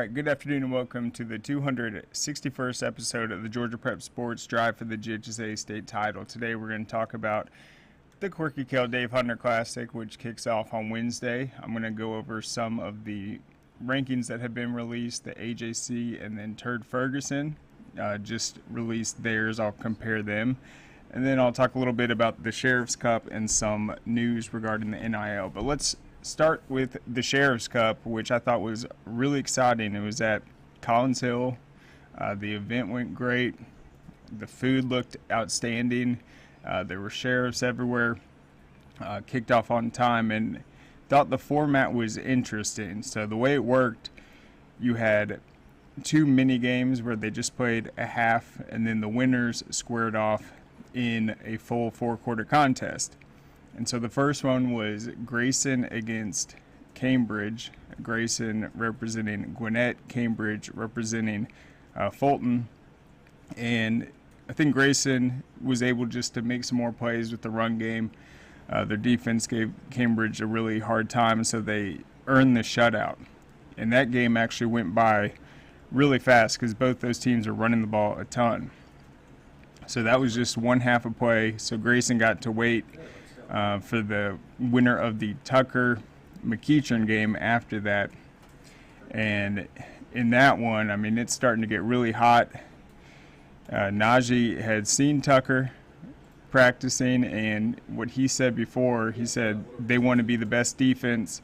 right, good afternoon and welcome to the 261st episode of the Georgia Prep Sports Drive for the GHSA State Title. Today we're going to talk about the Corky Kell Classic, which kicks off on Wednesday. I'm going to go over some of the rankings that have been released. The AJC and then Turd Ferguson just released theirs. I'll compare them. And then I'll talk a little bit about the Sheriff's Cup and some news regarding the NIL. But let's start with the Sheriff's Cup, which I thought was really exciting. It was at Collins Hill. The event went great. The food looked outstanding. There were sheriffs everywhere. Kicked off on time, and thought the format was interesting. So the way it worked, you had two mini games where they just played a half, and then the winners squared off in a full four-quarter contest. And so the first one was Grayson against Cambridge. Grayson representing Gwinnett, Cambridge representing Fulton. And I think Grayson was able just to make some more plays with the run game. Their defense gave Cambridge a really hard time, so they earned the shutout. And that game actually went by really fast because both those teams are running the ball a ton. So that was just one half of play. So Grayson got to wait for the winner of the Tucker-McEachern game after that. And in that one, I mean, it's starting to get really hot. Najee had seen Tucker practicing, and what he said before, he said they want to be the best defense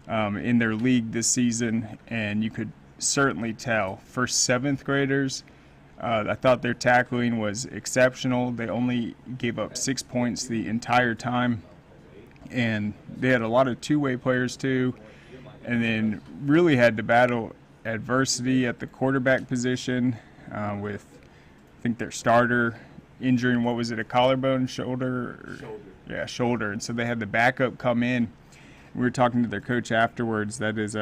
in their league this season, and you could certainly tell. For seventh graders, I thought their tackling was exceptional. They only gave up 6 points the entire time, and they had a lot of two-way players too, and then really had to battle adversity at the quarterback position with, I think, their starter injuring, what was it, a collarbone, shoulder? Yeah, shoulder. And so they had the backup come in. We were talking to their coach afterwards. That is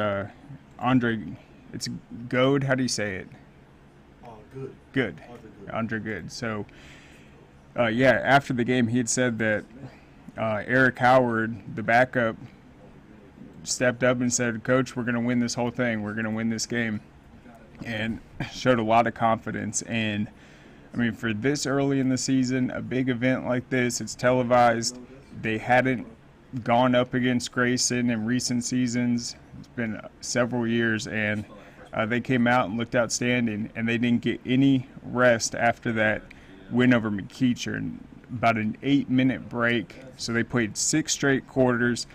Andre, it's Goad, how do you say it? Good. Andre Good. So, after the game, he had said that Eric Howard, the backup, stepped up and said, "Coach, we're going to win this whole thing. We're going to win this game," and showed a lot of confidence. And, I mean, for this early in the season, a big event like this, it's televised. They hadn't gone up against Grayson in recent seasons. It's been several years, and they came out and looked outstanding, and they didn't get any rest after that win over McEachern. About an 8-minute break, so they played 6 straight quarters.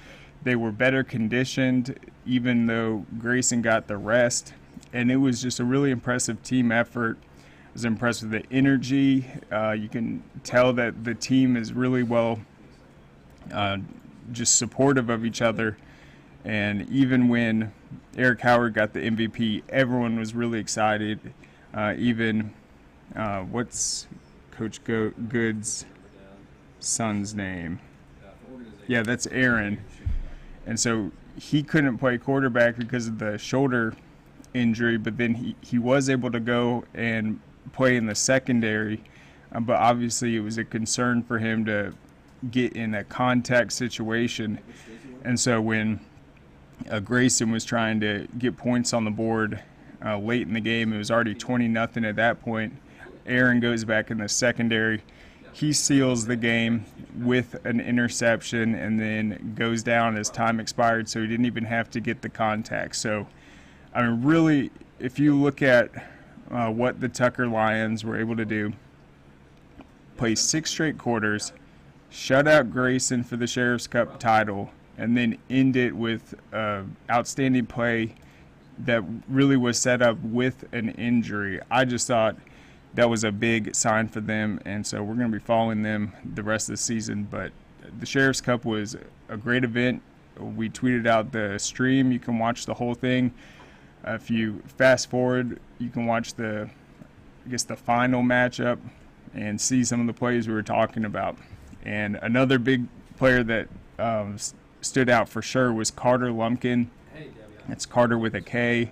They were better conditioned, even though Grayson got the rest, and it was just a really impressive team effort. I was impressed with the energy. You can tell that the team is really well just supportive of each other. And even when Eric Howard got the MVP, everyone was really excited. What's Coach Good's son's name? Yeah, that's Aaron. And so he couldn't play quarterback because of the shoulder injury, but then he was able to go and play in the secondary. But obviously it was a concern for him to get in a contact situation. And so when Grayson was trying to get points on the board late in the game, it was already 20-0 at that point. Aaron goes back in the secondary. He seals the game with an interception and then goes down as time expired, so he didn't even have to get the contact. So, I mean, really, if you look at what the Tucker Lions were able to do, play 6 straight quarters, shut out Grayson for the Sheriff's Cup title, and then end it with outstanding play that really was set up with an injury. I just thought that was a big sign for them, and so we're going to be following them the rest of the season. But the Sheriff's Cup was a great event. We tweeted out the stream. You can watch the whole thing. If you fast forward, you can watch the final matchup and see some of the plays we were talking about. And another big player that stood out for sure was Carter Lumpkin. It's Carter with a K,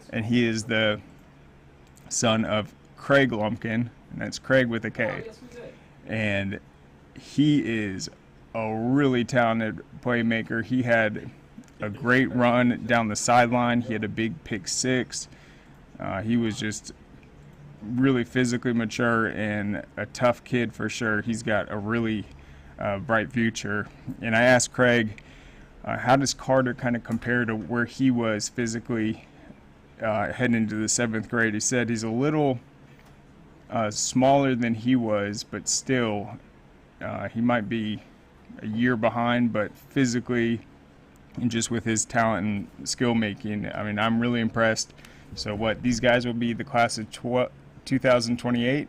and he is the son of Craig Lumpkin, and that's Craig with a K. And he is a really talented playmaker. He had a great run down the sideline. He had a big pick six. He was just really physically mature and a tough kid for sure. He's got a really bright future. And I asked Craig, how does Carter kind of compare to where he was physically heading into the 7th grade? He said he's a little smaller than he was, but still he might be a year behind, but physically and just with his talent and skill making, I mean, I'm really impressed. So what, these guys will be the class of 2028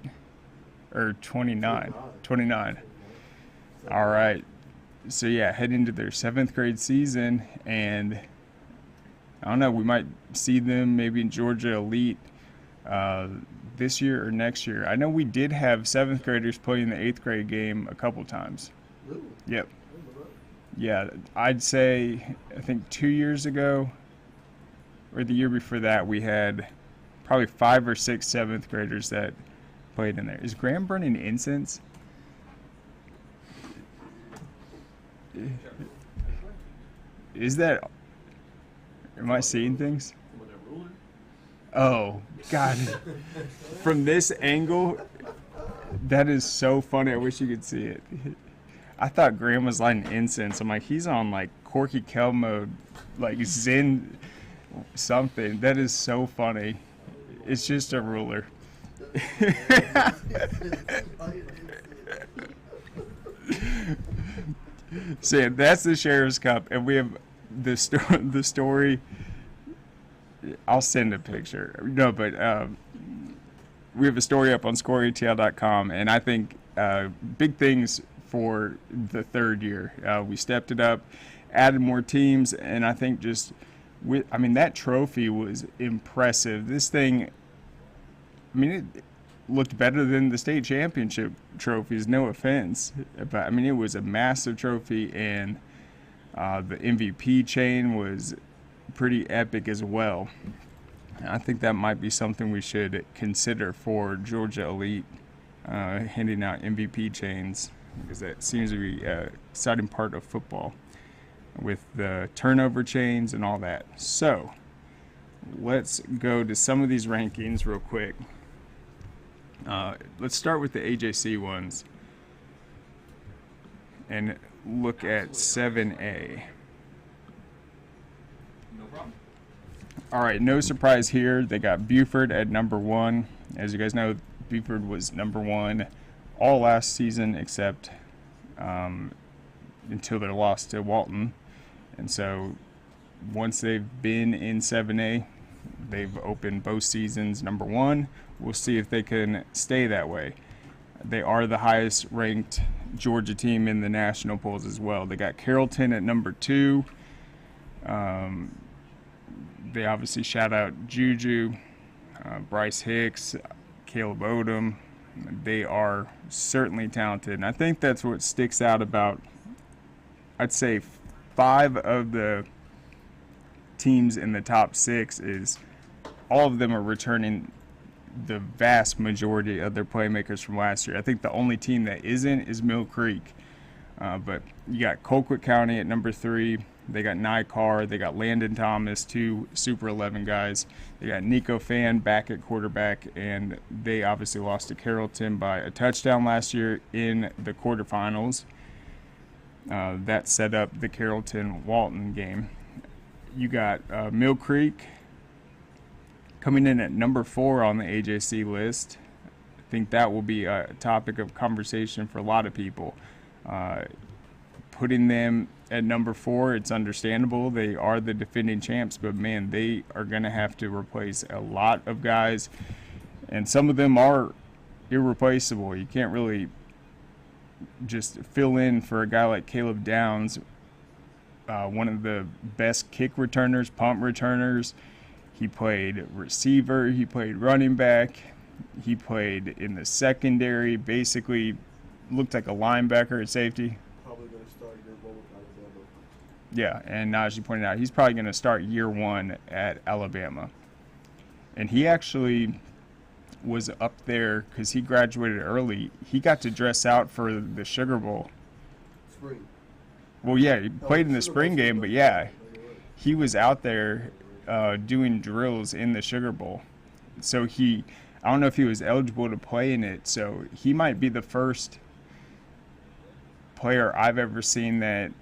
or 29? 29. All right. So yeah, head into their 7th grade season, and I don't know, we might see them maybe in Georgia Elite this year or next year. I know we did have 7th graders play in the 8th grade game a couple times. Really? Yep. Yeah, I'd say, I think 2 years ago or the year before that, we had probably 5 or 6 7th graders that played in there. Is Graham burning incense? Is that, am I seeing things? Oh, God. From this angle, that is so funny. I wish you could see it. I thought Graham was lighting incense. I'm like, he's on like Corky Kell mode, like Zen something. That is so funny. It's just a ruler. So yeah, that's the Sheriff's Cup, and we have the story. I'll send a picture. No, but we have a story up on scoreatl.com, and I think big things for the 3rd year. We stepped it up, added more teams, and I think just I mean, that trophy was impressive. This thing, I mean, it looked better than the state championship trophies, no offense. But, I mean, it was a massive trophy, and the MVP chain was pretty epic as well. I think that might be something we should consider for Georgia Elite, handing out MVP chains, because that seems to be an exciting part of football with the turnover chains and all that. So let's go to some of these rankings real quick. Let's start with the AJC ones and look at 7A. No problem. All right, no surprise here. They got Buford at number 1. As you guys know, Buford was number 1 all last season except until their loss to Walton. And so once they've been in 7A, they've opened both seasons number 1. We'll see if they can stay that way. They are the highest ranked Georgia team in the national polls as well. They got Carrollton at number 2. They obviously shout out Juju, Bryce Hicks, Caleb Odom. They are certainly talented. And I think that's what sticks out about, I'd say, 5 of the teams in the top 6 is all of them are returning the vast majority of their playmakers from last year. I think the only team that isn't is Mill Creek. But you got Colquitt County at number 3. They got Nye Carr. They got Landon Thomas, 2 Super 11 guys. They got Nico Fan back at quarterback, and they obviously lost to Carrollton by a touchdown last year in the quarterfinals. That set up the Carrollton-Walton game. You got Mill Creek coming in at number 4 on the AJC list. I think that will be a topic of conversation for a lot of people. Putting them at number 4, it's understandable. They are the defending champs, but man, they are going to have to replace a lot of guys, and some of them are irreplaceable. You can't really just fill in for a guy like Caleb Downs, one of the best kick returners, punt returners. He played receiver, he played running back, he played in the secondary, basically looked like a linebacker at safety. Probably going to start year 1 with Alabama. Yeah, and Najee pointed out, he's probably going to start year 1 at Alabama. And he actually was up there because he graduated early. He got to dress out for the Sugar Bowl. Spring. Well, yeah, he played in the spring game, but yeah. he was out there doing drills in the Sugar Bowl. So I don't know if he was eligible to play in it. So he might be the first player I've ever seen that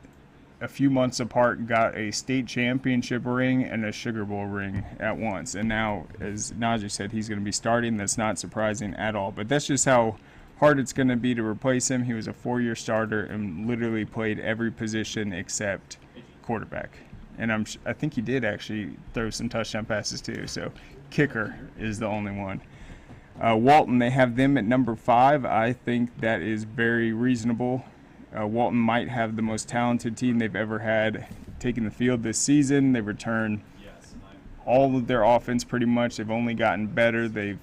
a few months apart got a state championship ring and a Sugar Bowl ring at once. And now, as Najee said, he's going to be starting. That's not surprising at all. But that's just how hard it's going to be to replace him. He was a 4-year starter and literally played every position except quarterback. And I think he did actually throw some touchdown passes too. So kicker is the only one. Walton, they have them at number 5. I think that is very reasonable. Walton might have the most talented team they've ever had taking the field this season. They've returned all of their offense pretty much. They've only gotten better. They've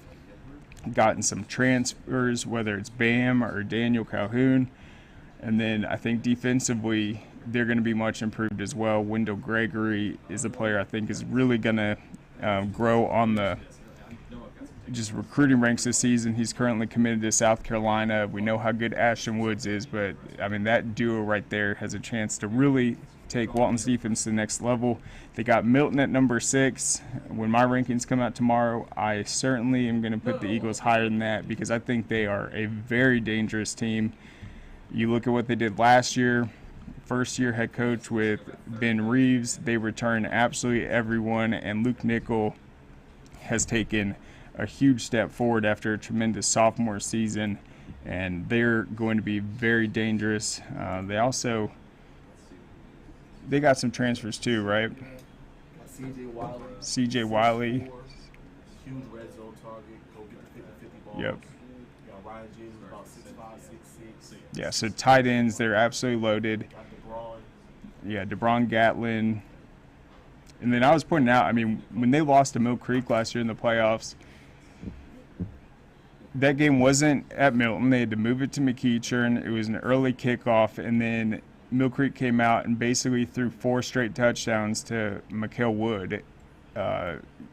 gotten some transfers, whether it's Bam or Daniel Calhoun. And then I think defensively, they're going to be much improved as well. Wendell Gregory is a player I think is really going to grow on the just recruiting ranks this season. He's currently committed to South Carolina. We know how good Ashton Woods is, but I mean that duo right there has a chance to really take Walton's defense to the next level. They got Milton at number 6. When my rankings come out tomorrow, I certainly am going to put the Eagles higher than that because I think they are a very dangerous team. You look at what they did last year, first-year head coach with Ben Reeves. They returned absolutely everyone, and Luke Nickel has taken a huge step forward after a tremendous sophomore season, and they're going to be very dangerous. They got some transfers too, right? C.J. Wiley. Huge red zone target. Go get the 50-50 balls. Yep. You got Ryan James about 6'5", 6'6". Yeah, so tight ends, they're absolutely loaded. Got DeBron. Yeah, DeBron Gatlin. And then I was pointing out, I mean, when they lost to Mill Creek last year in the playoffs, that game wasn't at Milton. They had to move it to McEachern. It was an early kickoff, and then Mill Creek came out and basically threw 4 straight touchdowns to Mikael Wood.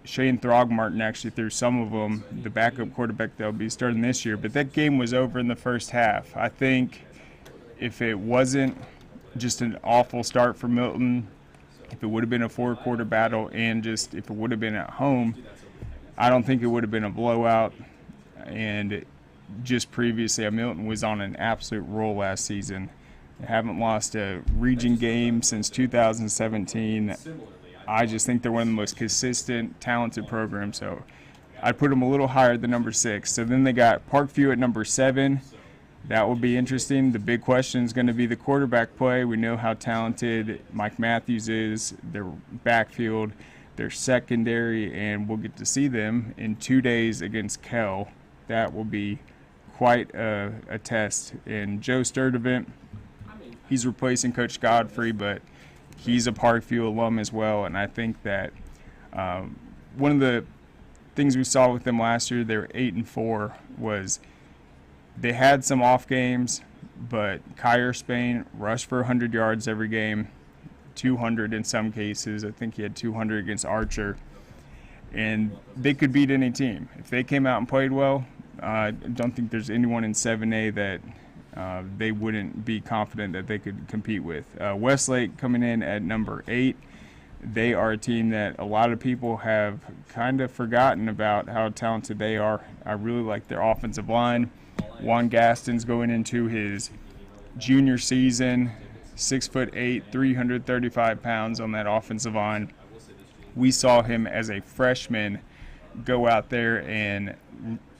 Shane Throgmartin actually threw some of them, the backup quarterback that will be starting this year. But that game was over in the first half. I think if it wasn't just an awful start for Milton, if it would have been a 4-quarter battle, and just if it would have been at home, I don't think it would have been a blowout. And just previously, Milton was on an absolute roll last season. They haven't lost a region game since 2017. I just think they're one of the most consistent, talented programs. So I'd put them a little higher than number 6. So then they got Parkview at number 7. That will be interesting. The big question is going to be the quarterback play. We know how talented Mike Matthews is, their backfield, their secondary, and we'll get to see them in 2 days against Kell. That will be quite a test. And Joe Sturdivant, he's replacing Coach Godfrey, but he's a Parkview alum as well. And I think that one of the things we saw with them last year, they were 8-4, was they had some off games, but Kyer Spain rushed for 100 yards every game, 200 in some cases. I think he had 200 against Archer. And they could beat any team. If they came out and played well, I don't think there's anyone in 7A that they wouldn't be confident that they could compete with. Westlake coming in at number 8. They are a team that a lot of people have kind of forgotten about how talented they are. I really like their offensive line. Juan Gaston's going into his junior season, 6'8", 335 pounds on that offensive line. We saw him as a freshman go out there and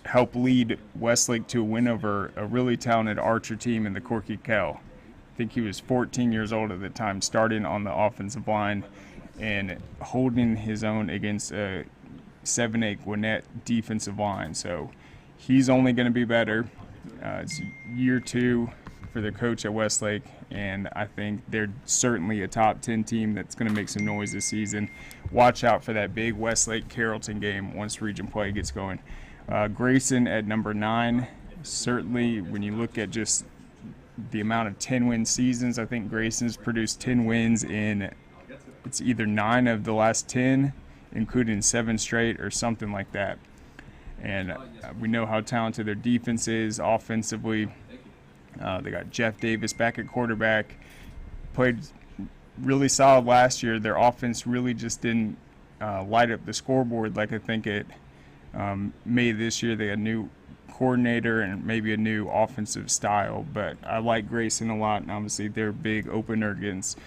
help lead Westlake to a win over a really talented Archer team in the Corky Kell. I think he was 14 years old at the time, starting on the offensive line and holding his own against a 7A Gwinnett defensive line. So he's only going to be better. It's year 2 for the coach at Westlake, and I think they're certainly a top 10 team that's going to make some noise this season. Watch out for that big Westlake-Carrollton game once region play gets going. Grayson at number 9. Certainly, when you look at just the amount of 10-win seasons, I think Grayson's produced 10 wins in it's either 9 of the last 10, including 7 straight or something like that. And we know how talented their defense is offensively. They got Jeff Davis back at quarterback. Played really solid last year. Their offense really just didn't light up the scoreboard like I think it may this year. They had a new coordinator and maybe a new offensive style, but I like Grayson a lot, and obviously their big opener against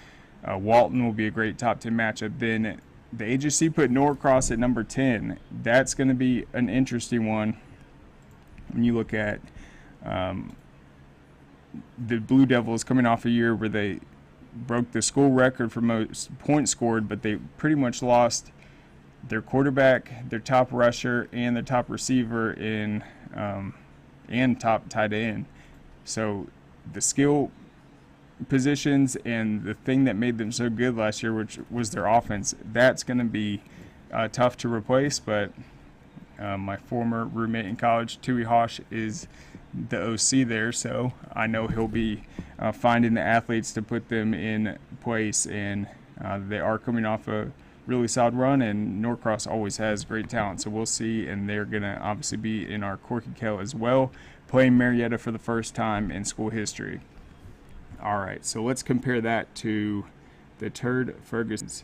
Walton will be a great top 10 matchup. Then the AJC put Norcross at number 10. That's going to be an interesting one when you look at the Blue Devils coming off a year where they broke the school record for most points scored, but they pretty much lost their quarterback, their top rusher, and their top receiver and top tight end. So the skill positions and the thing that made them so good last year, which was their offense, that's going to be tough to replace. But my former roommate in college, Tui Hosh, is the OC there, so I know he'll be finding the athletes to put them in place, and they are coming off a really solid run, and Norcross always has great talent, so we'll see. And they're going to obviously be in our Corky Kell as well, playing Marietta for the first time in school history. All right, so let's compare that to the Turd Fergusons.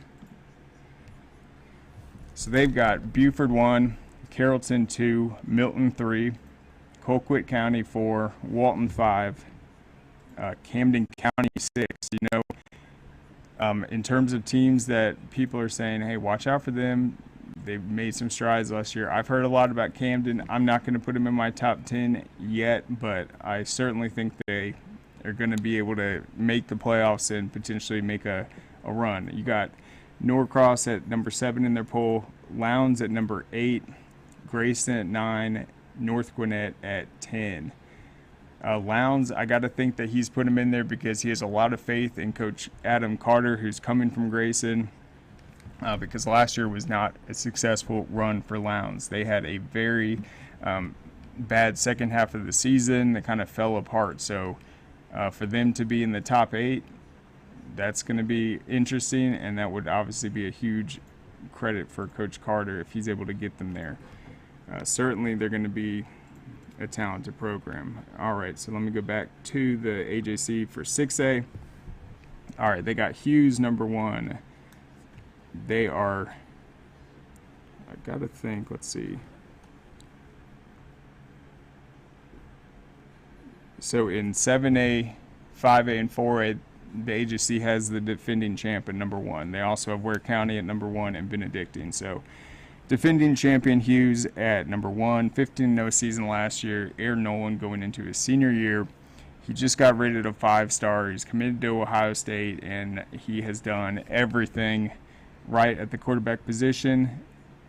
So they've got Buford 1, Carrollton 2, Milton 3, Colquitt County 4, Walton 5, Camden County 6. You know, in terms of teams that people are saying, hey, watch out for them, they've made some strides last year. I've heard a lot about Camden. I'm not going to put them in my top 10 yet, but I certainly think they are going to be able to make the playoffs and potentially make a run. You got Norcross at number 7 in their poll, Lowndes at number 8, Grayson at 9, North Gwinnett at 10. Lowndes, I got to think that he's put him in there because he has a lot of faith in Coach Adam Carter, who's coming from Grayson, because last year was not a successful run for Lowndes. They had a very bad second half of the season that kind of fell apart. So for them to be in the top 8, that's going to be interesting, and that would obviously be a huge credit for Coach Carter if he's able to get them there. Certainly they're going to be a talented program. All right, so let me go back to the AJC for 6A. All right, they got Hughes number 1. They are, I got to think, let's see. So in 7A, 5A, and 4A, the AJC has the defending champ at number 1. They also have Ware County at number 1 and Benedictine. So defending champion Hughes at number 1, 15-0 season last year. Aaron Nolan going into his senior year. He just got rated a 5-star. He's committed to Ohio State, and he has done everything right at the quarterback position.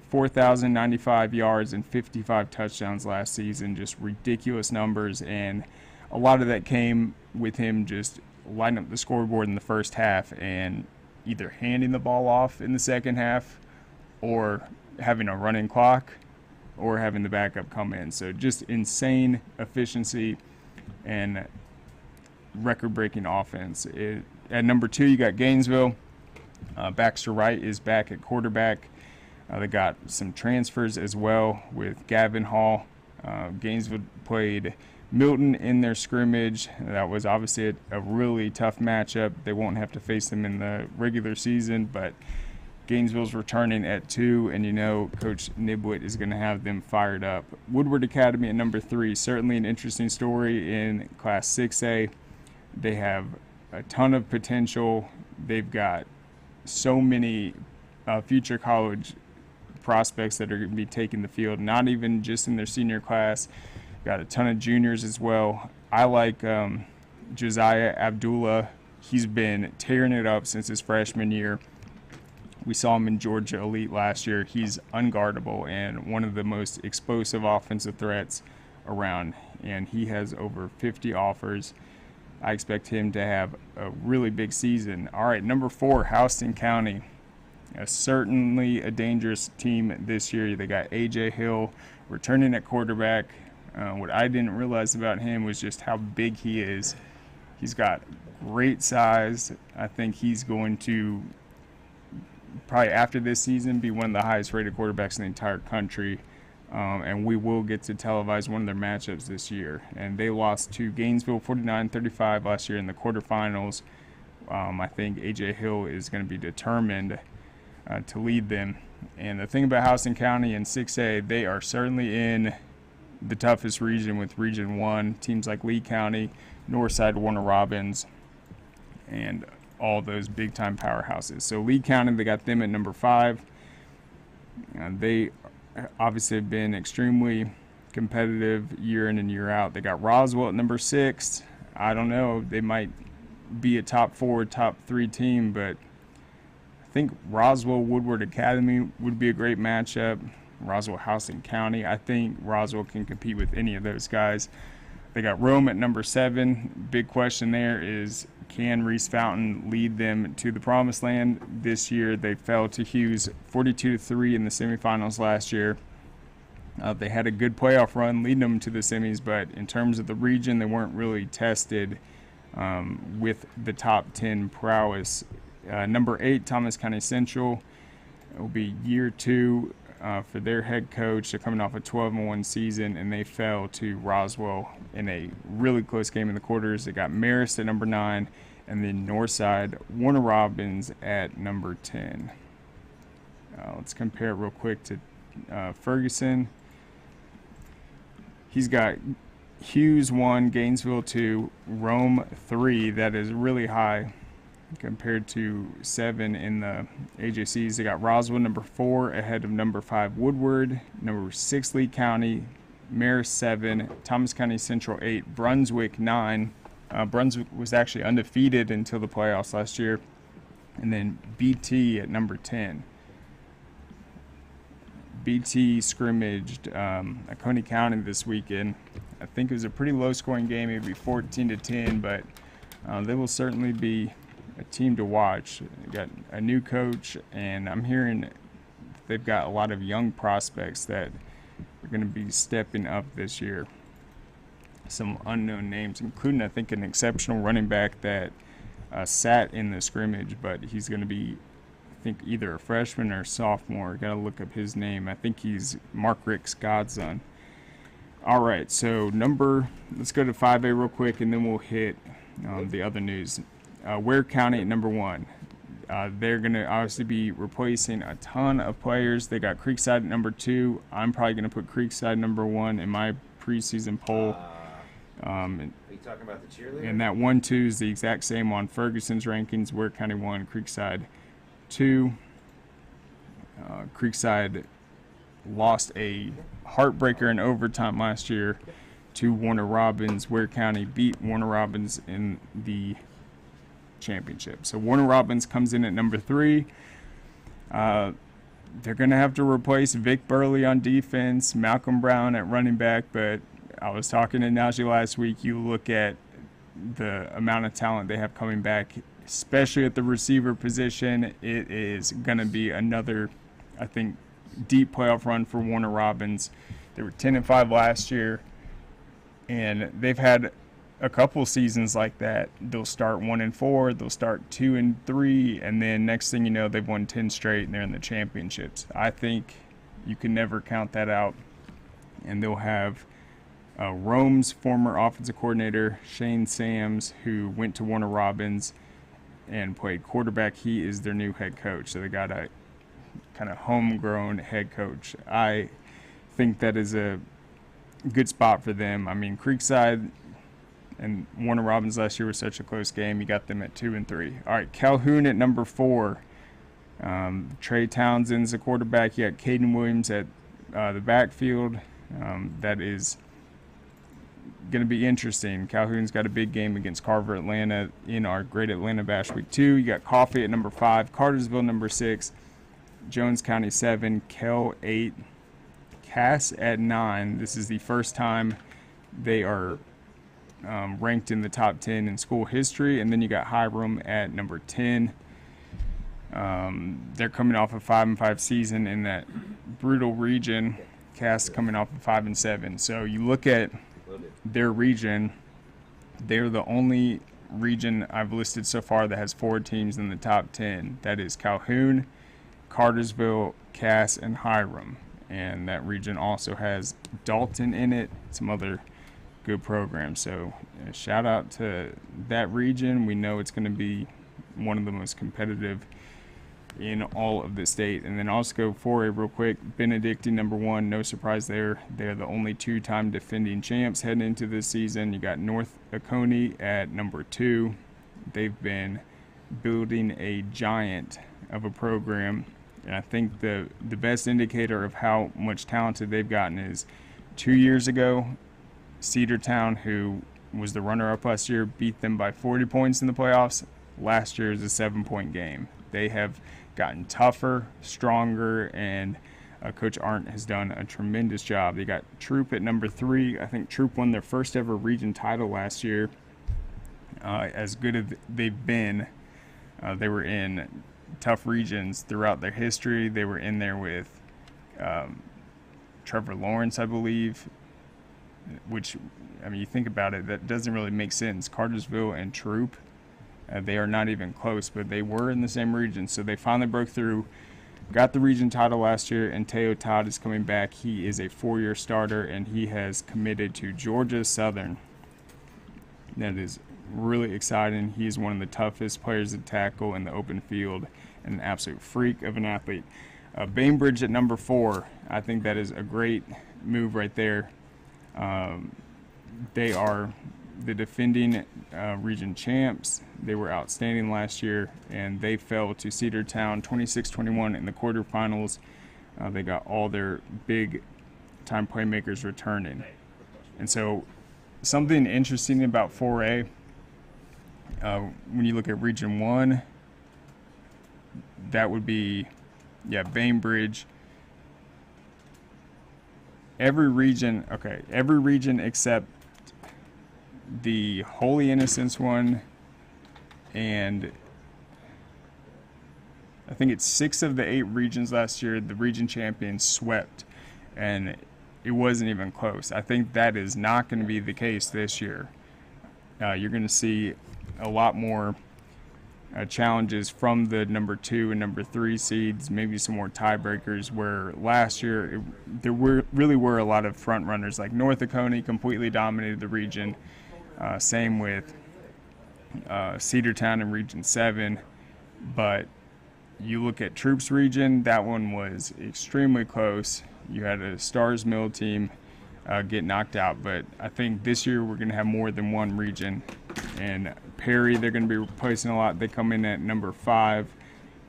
4,095 yards and 55 touchdowns last season, just ridiculous numbers, and a lot of that came with him just lighting up the scoreboard in the first half and either handing the ball off in the second half or having a running clock or having the backup come in. So just insane efficiency and record-breaking offense. At number 2, you got Gainesville. Baxter Wright is back at quarterback. They got some transfers as well with Gavin Hall. Gainesville played Milton in their scrimmage. That was obviously a really tough matchup. They won't have to face them in the regular season, but Gainesville's returning at 2, and you know Coach Nibwit is going to have them fired up. Woodward Academy at number 3, certainly an interesting story in Class 6A. They have a ton of potential. They've got so many future college prospects that are going to be taking the field, not even just in their senior class. Got a ton of juniors as well. I like Josiah Abdullah. He's been tearing it up since his freshman year. We saw him in Georgia Elite last year. He's unguardable and one of the most explosive offensive threats around, and he has over 50 offers. I expect him to have a really big season. All right, number 4, Houston County. Certainly a dangerous team this year. They got A.J. Hill returning at quarterback. What I didn't realize about him was just how big he is. He's got great size. I think he's going to, probably after this season, be one of the highest rated quarterbacks in the entire country. And we will get to televise one of their matchups this year. And they lost to Gainesville 49-35 last year in the quarterfinals. I think A.J. Hill is going to be determined to lead them. And the thing about Houston County and 6A, they are certainly in the toughest region with Region 1. Teams like Lee County, Northside, Warner Robins, and all those big-time powerhouses. So Lee County, they got them at number 5. They obviously have been extremely competitive year in and year out. They got Roswell at number 6. I don't know. They might be a top 4, top 3 team, but I think Roswell Woodward Academy would be a great matchup. Roswell Houston County. I think Roswell can compete with any of those guys. They got Rome at number 7. Big question there is, can Reese Fountain lead them to the promised land this year? They fell to Hughes 42-3 in the semifinals last year. They had a good playoff run leading them to the semis, but in terms of the region, they weren't really tested with the top 10 prowess. Number 8, Thomas County Central. It will be year 2 for their head coach. They're coming off a 12-1 season, and they fell to Roswell in a really close game in the quarters. They got Marist at number 9, and then Northside Warner Robins at number 10. Let's compare it real quick to Ferguson. He's got Hughes 1, Gainesville 2, Rome 3. That is really high compared to 7 in the AJCs. They got Roswell number 4 ahead of number 5 Woodward, number 6 Lee County, Marist 7, Thomas County Central 8, Brunswick 9. Brunswick was actually undefeated until the playoffs last year, and then BT at number 10. BT scrimmaged at Coney County this weekend. I think it was a pretty low-scoring game, maybe 14-10, but they will certainly be a team to watch. They got a new coach, and I'm hearing they've got a lot of young prospects that are going to be stepping up this year. Some unknown names, including I think an exceptional running back that sat in the scrimmage, but he's going to be, I think, either a freshman or a sophomore. Got to look up his name. I think he's Mark Rick's godson. All right, so let's go to 5A real quick, and then we'll hit the other news. Ware County at number 1. They're going to obviously be replacing a ton of players. They got Creekside at number 2. I'm probably going to put Creekside number 1 in my preseason poll. Are you talking about the cheerleader? And that 1-2 is the exact same on Ferguson's rankings. Ware County 1, Creekside 2. Creekside lost a heartbreaker in overtime last year to Warner Robins. Ware County beat Warner Robins in the championship. So Warner Robins comes in at number 3. They're going to have to replace Vic Burley on defense, Malcolm Brown at running back, but I was talking to Najee last week. You look at the amount of talent they have coming back, especially at the receiver position. It is going to be another, I think, deep playoff run for Warner Robins. They were 10-5 last year, and they've had a couple seasons like that. They'll start 1-4, they'll start 2-3, and then next thing you know, they've won 10 straight and they're in the championships. I think you can never count that out. And they'll have Rome's former offensive coordinator, Shane Sams, who went to Warner Robins and played quarterback. He is their new head coach. So they got a kind of homegrown head coach. I think that is a good spot for them. I mean, Creekside and Warner Robins last year was such a close game. You got them at 2-3. All right, Calhoun at number 4. Trey Townsend's the quarterback. You got Caden Williams at the backfield. That is going to be interesting. Calhoun's got a big game against Carver Atlanta in our Great Atlanta Bash Week 2. You got Coffee at number 5, Cartersville number 6, Jones County 7, Kell 8, Cass at 9. This is the first time they are ranked in the top 10 in school history. And then you got Hiram at number 10. They're coming off a 5-5 season in that brutal region. Cass coming off a 5-7. So you look at their region, they're the only region I've listed so far that has 4 teams in the top 10. That is Calhoun, Cartersville, Cass, and Hiram. And that region also has Dalton in it, some other good programs. So shout out to that region. We know it's going to be one of the most competitive in all of the state. And then also go 4A real quick. Benedictine number 1, no surprise there. They're the only 2-time defending champs heading into this season. You got North Oconee at number 2. They've been building a giant of a program, and I think the best indicator of how much talented they've gotten is 2 years ago, Cedartown, who was the runner-up last year, beat them by 40 points in the playoffs. Last year was a 7-point game. They have gotten tougher, stronger, and Coach Arndt has done a tremendous job. They got Troop at number 3. I think Troop won their first ever region title last year. As good as they've been, they were in tough regions throughout their history. They were in there with Trevor Lawrence, I believe, which, I mean, you think about it, that doesn't really make sense. Cartersville and Troop, they are not even close, but they were in the same region. So they finally broke through, got the region title last year, and Teo Todd is coming back. He is a 4-year starter, and he has committed to Georgia Southern. That is really exciting. He is one of the toughest players to tackle in the open field and an absolute freak of an athlete. Bainbridge at number 4. I think that is a great move right there. They are the defending region champs. They were outstanding last year, and they fell to Cedartown 26-21 in the quarterfinals. They got all their big-time playmakers returning. And so something interesting about 4A, when you look at Region 1, that would be, Bainbridge. Every region except the Holy Innocents one, and I think it's 6 of the 8 regions last year, the region champions swept, and it wasn't even close. I think that is not going to be the case this year. You're going to see a lot more challenges from the number 2 and number 3 seeds, maybe some more tiebreakers, where last year there really were a lot of front runners. Like North Oconee completely dominated the region. Same with Cedartown in Region 7. But you look at Troops region, that one was extremely close. You had a Stars Mill team get knocked out. But I think this year we're going to have more than one region. And Perry, they're going to be replacing a lot. They come in at number 5.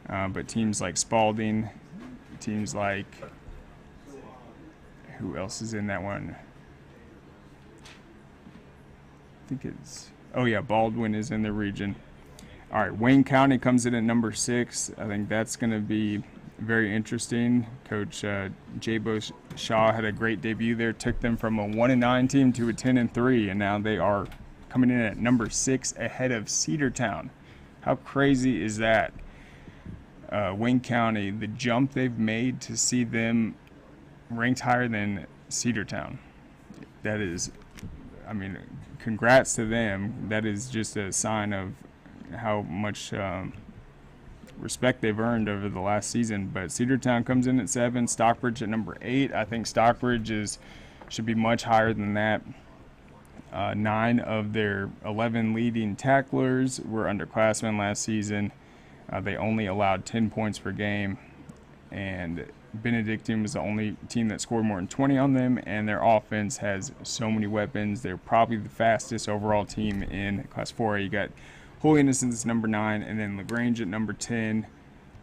But teams like Spalding, teams like, who else is in that one? I think it's, Baldwin is in the region. All right, Wayne County comes in at number 6. I think that's going to be very interesting. Coach J-Bo Shaw had a great debut there, took them from a 1-9 team to a 10-3, and now they are coming in at number 6 ahead of Cedartown. How crazy is that? Wayne County, the jump they've made to see them ranked higher than Cedartown. That is, I mean, congrats to them. That is just a sign of how much respect they've earned over the last season. But Cedartown comes in at 7, Stockbridge at number 8. I think Stockbridge should be much higher than that. 9 of their 11 leading tacklers were underclassmen last season. They only allowed 10 points per game, and Benedictine was the only team that scored more than 20 on them, and their offense has so many weapons. They're probably the fastest overall team in Class 4A. You got Holy Innocents number 9, and then LaGrange at number 10.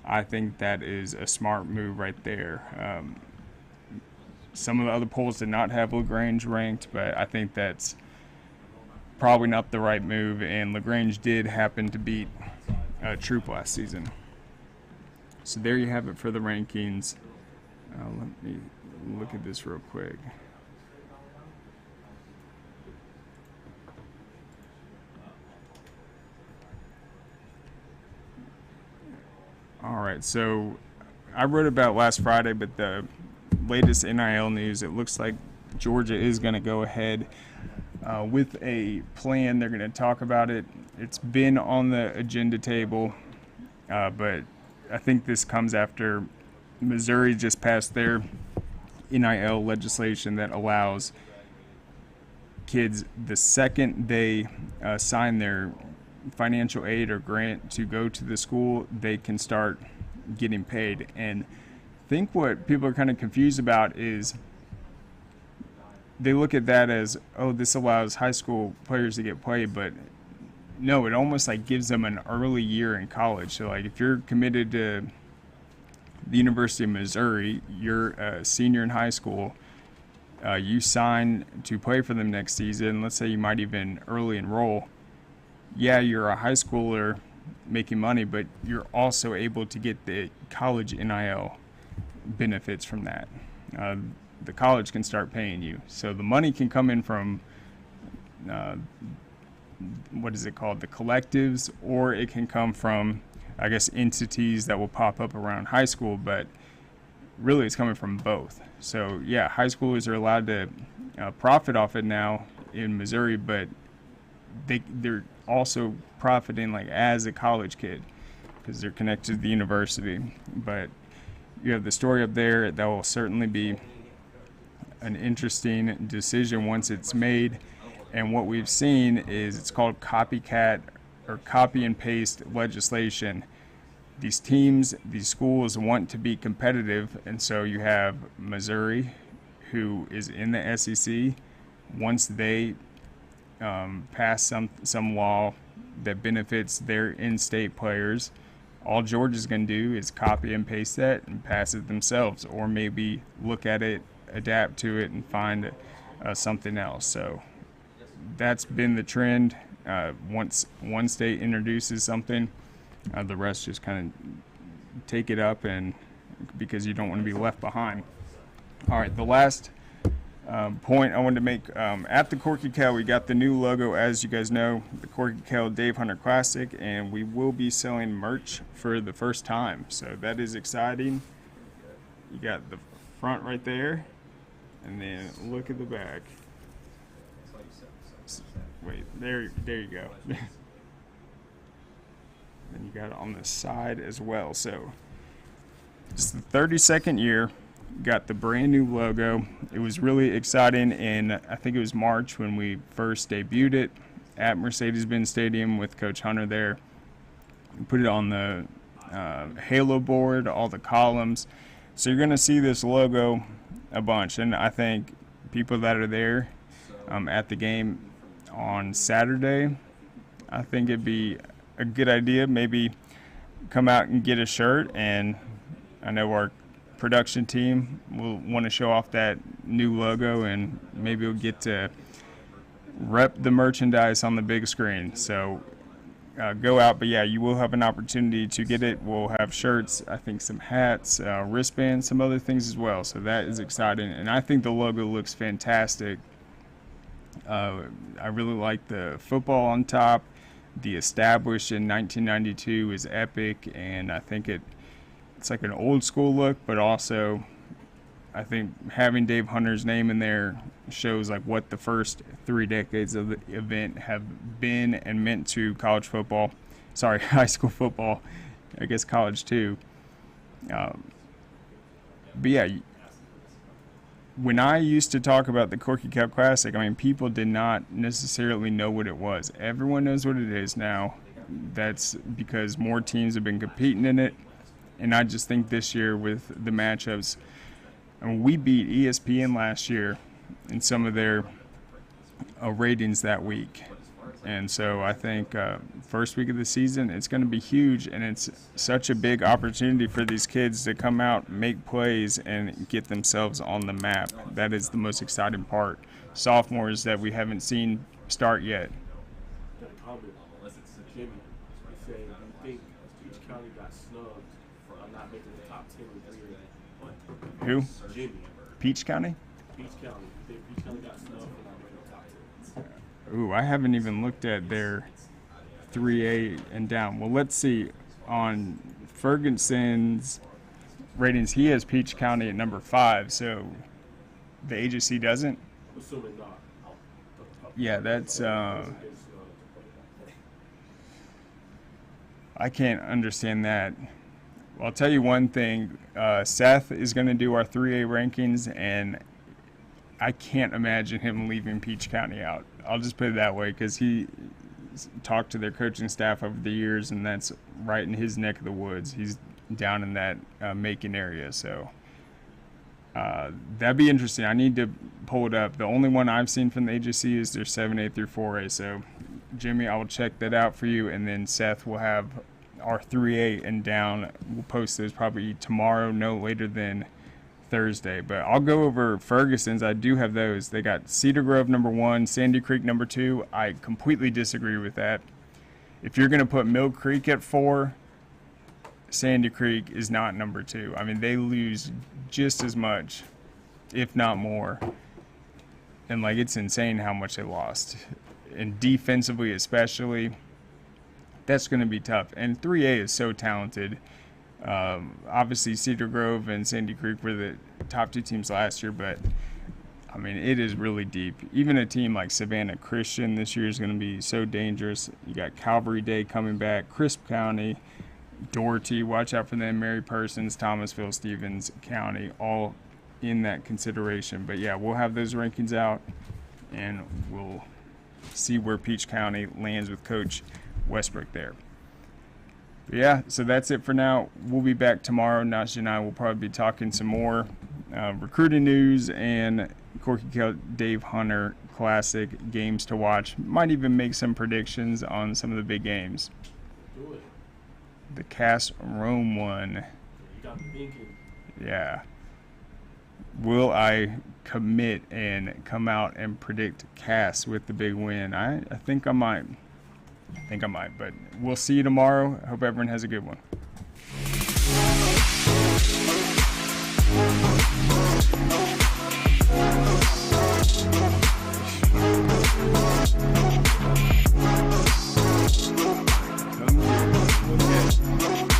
I think that is a smart move right there. Some of the other polls did not have LaGrange ranked, but I think that's probably not the right move, and LaGrange did happen to beat Troop last season. So there you have it for the rankings. Let me look at this real quick. All right, so I wrote about last Friday, but the latest NIL news, it looks like Georgia is going to go ahead with a plan. They're going to talk about it. It's been on the agenda table, but I think this comes after Missouri just passed their NIL legislation that allows kids, the second they sign their financial aid or grant to go to the school, they can start getting paid. And I think what people are kind of confused about is they look at that as, oh, this allows high school players to get paid, but no, it almost like gives them an early year in college. So like if you're committed to the University of Missouri, you're a senior in high school, you sign to play for them next season. Let's say you might even early enroll. Yeah, you're a high schooler making money, but you're also able to get the college NIL benefits from that. The college can start paying you. So the money can come in from, what is it called, the collectives, or it can come from, I guess, entities that will pop up around high school, but really it's coming from both. So yeah, high schoolers are allowed to profit off it now in Missouri, but they're also profiting like as a college kid because they're connected to the university. But you have the story up there that will certainly be an interesting decision once it's made. And what we've seen is it's called copycat or copy and paste legislation. These teams, these schools want to be competitive, and so you have Missouri, who is in the SEC. Once they pass some law that benefits their in-state players, all Georgia's going to do is copy and paste that and pass it themselves, or maybe look at it, adapt to it, and find something else. So that's been the trend. Once one state introduces something, the rest just kind of take it up, and because you don't want to be left behind. All right, the last point I wanted to make, at the Corky Kell, we got the new logo, as you guys know, the Corky Kell Dave Hunter Classic, and we will be selling merch for the first time. So that is exciting. You got the front right there, and then look at the back. Wait, there you go. And you got it on the side as well. So it's the 32nd year. Got the brand new logo. It was really exciting in, I think it was March when we first debuted it at Mercedes-Benz Stadium with Coach Hunter there. We put it on the Halo board, all the columns. So you're going to see this logo a bunch. And I think people that are there at the game on Saturday, I think it'd be a good idea, maybe come out and get a shirt, and I know our production team will want to show off that new logo, and maybe we'll get to rep the merchandise on the big screen. So go out, but yeah, you will have an opportunity to get it. We'll have shirts, I think some hats, wristbands, some other things as well. So that is exciting, and I think the logo looks fantastic. I really like the football on top. The established in 1992 is epic, and I think it's like an old school look, but also I think having Dave Hunter's name in there shows like what the first 3 decades of the event have been and meant to college football. Sorry, high school football. I guess college too. But yeah, when I used to talk about the Corky Kell Classic, I mean, people did not necessarily know what it was. Everyone knows what it is now. That's because more teams have been competing in it. And I just think this year with the matchups, I mean, we beat ESPN last year in some of their ratings that week. And so I think first week of the season, it's going to be huge, and it's such a big opportunity for these kids to come out, make plays, and get themselves on the map. That is the most exciting part. Sophomores that we haven't seen start yet. Got a comment unless it's Jimmy. He said, "Do you think Peach County got snubbed for not making the top 10 in 3 years?" Who? Jimmy. Peach County? Peach County. You think Peach County got snubbed for not making the top 10? Ooh, I haven't even looked at their 3A and down. Well, let's see. On Ferguson's ratings, he has Peach County at number 5, so the agency doesn't? Assuming not. Yeah, that's I can't understand that. Well, I'll tell you one thing. Seth is going to do our 3A rankings, and I can't imagine him leaving Peach County out. I'll just put it that way, because talked to their coaching staff over the years, and that's right in his neck of the woods. He's down in that Macon area, so that'd be interesting. I need to pull it up. The only one I've seen from the HSC is their 7A through 4A. So, Jimmy, I will check that out for you, and then Seth will have our 3A and down. We'll post those probably tomorrow, no later than Thursday. But I'll go over Ferguson's. I do have those. They got Cedar Grove number 1, Sandy Creek number 2. I completely disagree with that. If you're going to put Mill Creek at 4, Sandy Creek is not number 2. I mean, they lose just as much, if not more. And, like, it's insane how much they lost. And defensively especially, that's going to be tough. And 3A is so talented. Obviously, Cedar Grove and Sandy Creek were the top 2 teams last year, but, I mean, it is really deep. Even a team like Savannah Christian this year is going to be so dangerous. You got Calvary Day coming back, Crisp County, Doherty, watch out for them, Mary Persons, Thomasville, Stevens County, all in that consideration. But yeah, we'll have those rankings out, and we'll see where Peach County lands with Coach Westbrook there. But yeah, so that's it for now. We'll be back tomorrow. Najee and I will probably be talking some more recruiting news and Corky Kell Dave Hunter Classic games to watch. Might even make some predictions on some of the big games. Do it. The Cass Rome one. You got me thinking. Yeah. Will I commit and come out and predict Cass with the big win? I think I might. But we'll see you tomorrow. I hope everyone has a good one.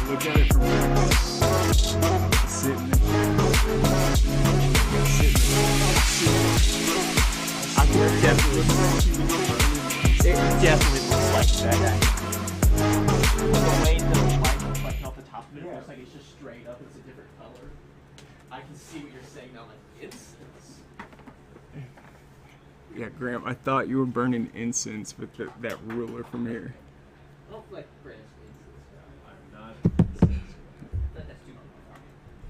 Look at it from there. Sitting It definitely looks like that. The way the light reflecting off the top of it, it looks like it's just straight up. It's a different color. I can see what you're saying now. Like it's Yeah, Graham, I thought you were burning incense with that ruler from here. I don't feel like Chris.